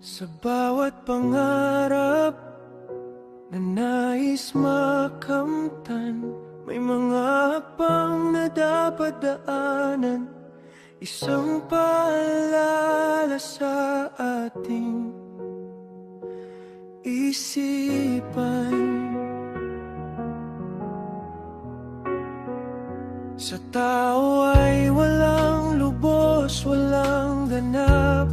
Sa bawat pangarap na nais makamtan, may mga hakbang na dapat daanan. Isang paalala sa ating isipan. Sa tao ay walang lubos, walang ganap.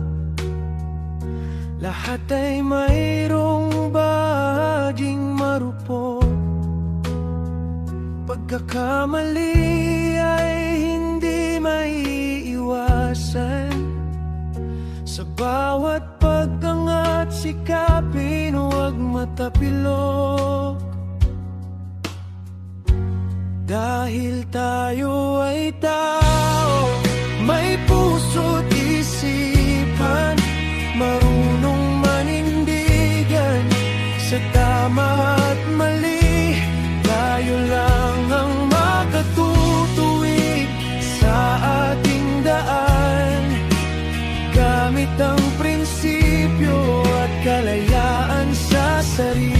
Lahat ay mayroong bahaging marupok. Pagkakamali ay hindi maiiwasan. Sa bawat pag-angat, sikapin huwag matapilok. Dahil tayo ay tao, may puso't isipan, marunong manindigan sa tama at mali. Tayo lang ang makatutuwid sa ating daan, gamit ang prinsipyo at kalayaan sa sarili.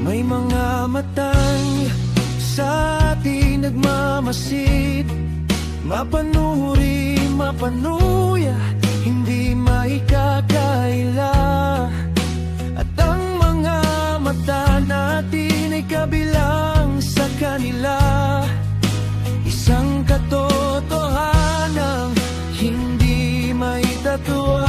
May mga matang sa atin nagmamasid, mapanuri, mapanuya, hindi maikakaila. At ang mga mata natin ay kabilang sa kanila. Isang katotohanang hindi maitatwa.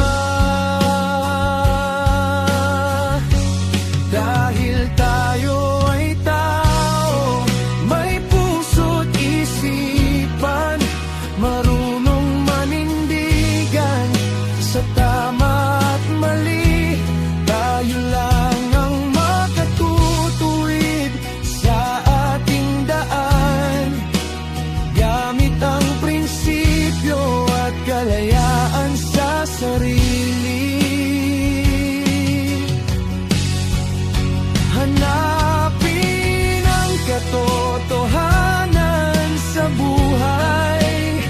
Dahil tayo ay tao, may puso't isipan, marunong manindigan sa tama at mali. Tayo lang ang makatutuwid sa ating daan, gamit ang prinsipyo at kalayaan sa sarili. Hanapin ang katotohanan sa buhay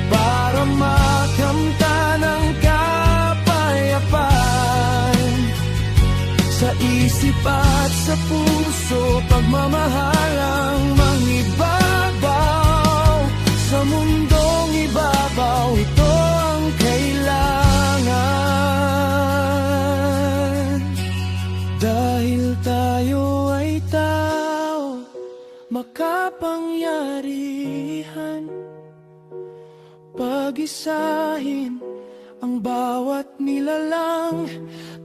para makamtan ang kapayapaan. Sa isip at sa puso, pagmamahalang mangibabaw. Sa mundong ibabaw, ito ang kailangan. Dahil tayo ay tao, makapangyarihan. Pag-isahin ang bawat nilalang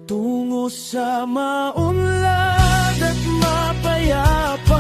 tungo sa maunlad at mapayapa.